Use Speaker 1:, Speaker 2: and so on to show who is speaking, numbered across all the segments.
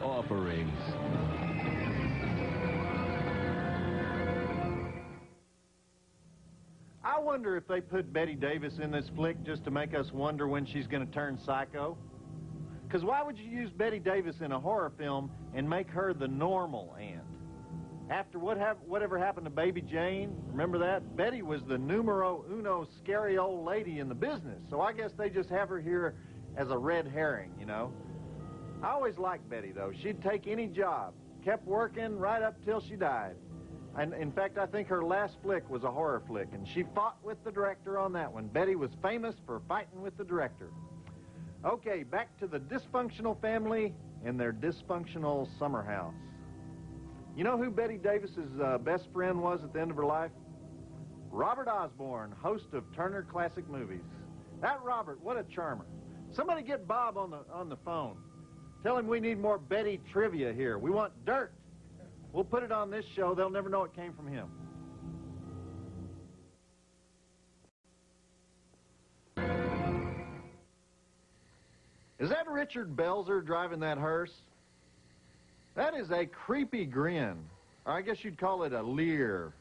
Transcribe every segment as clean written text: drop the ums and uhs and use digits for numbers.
Speaker 1: offerings.
Speaker 2: I wonder if they put Bette Davis in this flick just to make us wonder when she's going to turn psycho. Because why would you use Bette Davis in a horror film and make her the normal aunt? After whatever happened to Baby Jane, remember that? Betty was the numero uno scary old lady in the business, so I guess they just have her here as a red herring, you know? I always liked Betty, though. She'd take any job, kept working right up till she died. And in fact, I think her last flick was a horror flick, and she fought with the director on that one. Betty was famous for fighting with the director. Okay, back to the dysfunctional family and their dysfunctional summer house. You know who Bette Davis's best friend was at the end of her life? Robert Osborne, host of Turner Classic Movies. That Robert, what a charmer. Somebody get Bob on the phone. Tell him we need more Betty trivia here. We want dirt. We'll put it on this show. They'll never know it came from him. Is that Richard Belzer driving that hearse? That is a creepy grin. Or I guess you'd call it a leer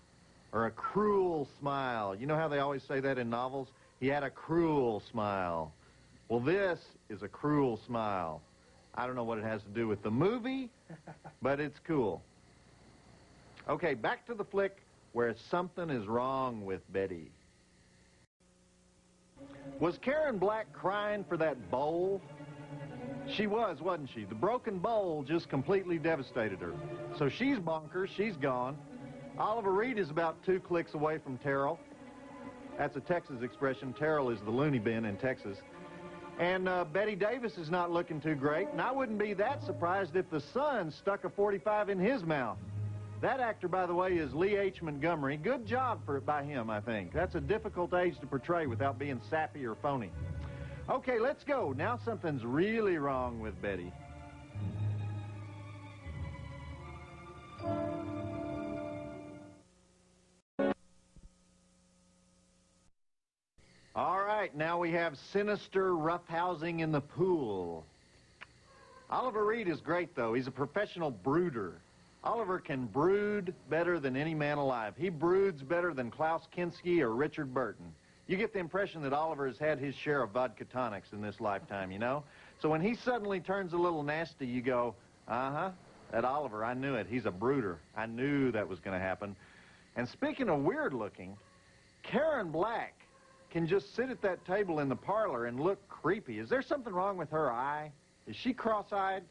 Speaker 2: or a cruel smile. You know how they always say that in novels? He had a cruel smile. Well, this is a cruel smile. I don't know what it has to do with the movie, but it's cool. Okay, back to the flick where something is wrong with Betty. Was Karen Black crying for that bowl? She was, wasn't she? The broken bowl just completely devastated her. So she's bonkers, she's gone. Oliver Reed is about 2 clicks away from Terrell. That's a Texas expression. Terrell is the loony bin in Texas. And Bette Davis is not looking too great, and I wouldn't be that surprised if the son stuck a .45 in his mouth. That actor, by the way, is Lee H. Montgomery. Good job by him, I think. That's a difficult age to portray without being sappy or phony. Okay, let's go. Now something's really wrong with Betty. All right, now we have sinister roughhousing in the pool. Oliver Reed is great, though. He's a professional brooder. Oliver can brood better than any man alive. He broods better than Klaus Kinski or Richard Burton. You get the impression that Oliver has had his share of vodka tonics in this lifetime, you know? So when he suddenly turns a little nasty, you go, uh-huh, that Oliver, I knew it. He's a brooder. I knew that was going to happen. And speaking of weird looking, Karen Black can just sit at that table in the parlor and look creepy. Is there something wrong with her eye? Is she cross-eyed?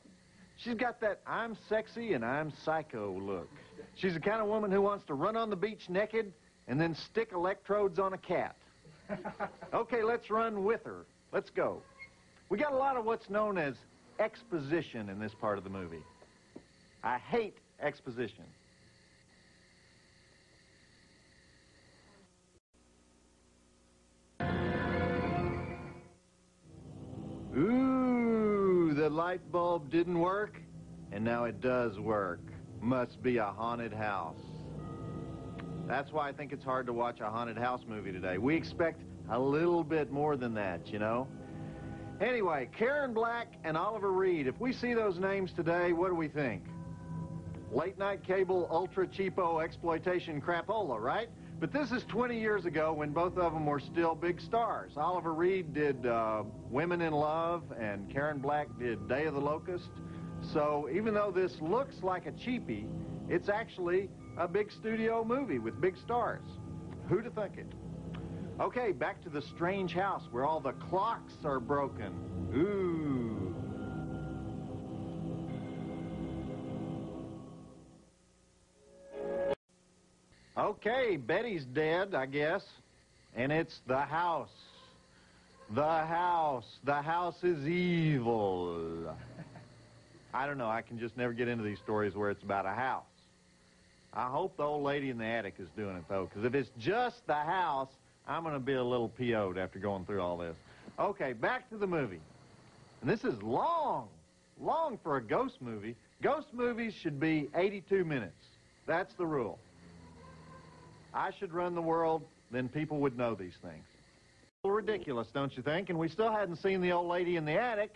Speaker 2: She's got that I'm sexy and I'm psycho look. She's the kind of woman who wants to run on the beach naked and then stick electrodes on a cat. Okay, let's run with her. Let's go. We got a lot of what's known as exposition in this part of the movie. I hate exposition. Ooh, the light bulb didn't work, and now it does work. Must be a haunted house. That's why I think it's hard to watch a haunted house movie today. We expect a little bit more than that, you know? Anyway, Karen Black and Oliver Reed, if we see those names today, what do we think? Late night cable, ultra cheapo exploitation crapola, right? But this is 20 years ago when both of them were still big stars. Oliver Reed did Women in Love, and Karen Black did Day of the Locust. So even though this looks like a cheapie, it's actually a big studio movie with big stars. Who'd have thunk it? Okay, back to the strange house where all the clocks are broken. Ooh. Okay, Betty's dead, I guess. And it's the house. The house. The house is evil. I don't know, I can just never get into these stories where it's about a house. I hope the old lady in the attic is doing it, though, because if it's just the house, I'm going to be a little PO'd after going through all this. Okay, back to the movie. And this is long for a ghost movie. Ghost movies should be 82 minutes. That's the rule. I should run the world, then people would know these things. A little ridiculous, don't you think? And we still hadn't seen the old lady in the attic.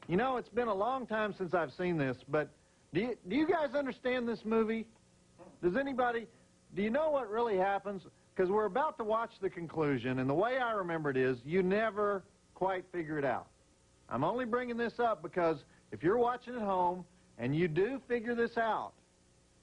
Speaker 2: You know, it's been a long time since I've seen this, but do you guys understand this movie? Does anybody, do you know what really happens? Because we're about to watch the conclusion, and the way I remember it is you never quite figure it out. I'm only bringing this up because if you're watching at home and you do figure this out,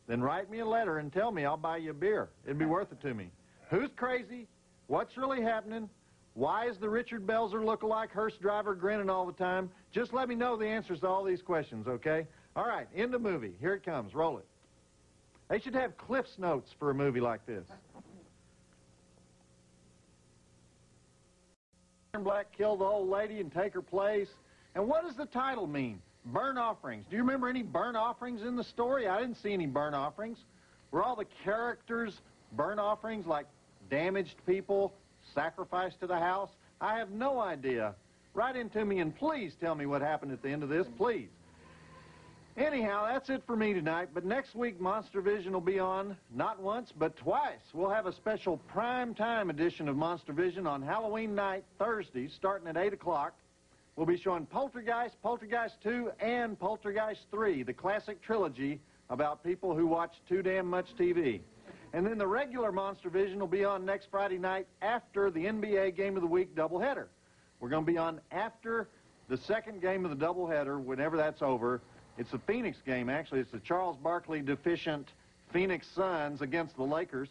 Speaker 2: then write me a letter and tell me. I'll buy you a beer. It'd be worth it to me. Who's crazy? What's really happening? Why is the Richard Belzer look-alike hearse driver grinning all the time? Just let me know the answers to all these questions, okay? All right, end the movie. Here it comes. Roll it. They should have Cliff's Notes for a movie like this. Black kill the old lady and take her place. And what does the title mean? Burnt offerings. Do you remember any burnt offerings in the story? I didn't see any burnt offerings. Were all the characters burnt offerings, like damaged people sacrificed to the house? I have no idea. Write into me and please tell me what happened at the end of this, please. Anyhow, that's it for me tonight, but next week Monstervision will be on not once, but twice. We'll have a special prime time edition of Monstervision on Halloween night, Thursday, starting at 8 o'clock. We'll be showing Poltergeist, Poltergeist 2, and Poltergeist 3, the classic trilogy about people who watch too damn much TV. And then the regular Monstervision will be on next Friday night after the NBA Game of the Week doubleheader. We're going to be on after the second game of the doubleheader, whenever that's over. It's a Phoenix game, actually. It's the Charles Barkley deficient Phoenix Suns against the Lakers.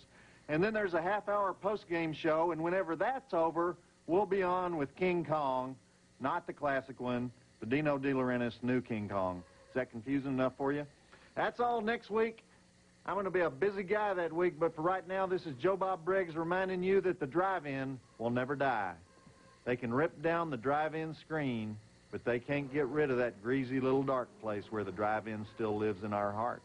Speaker 2: And then there's a half-hour post-game show, and whenever that's over, we'll be on with King Kong, not the classic one, the Dino De Laurentiis new King Kong. Is that confusing enough for you? That's all next week. I'm going to be a busy guy that week, but for right now, this is Joe Bob Briggs reminding you that the drive-in will never die. They can rip down the drive-in screen, but they can't get rid of that greasy little dark place where the drive-in still lives in our heart.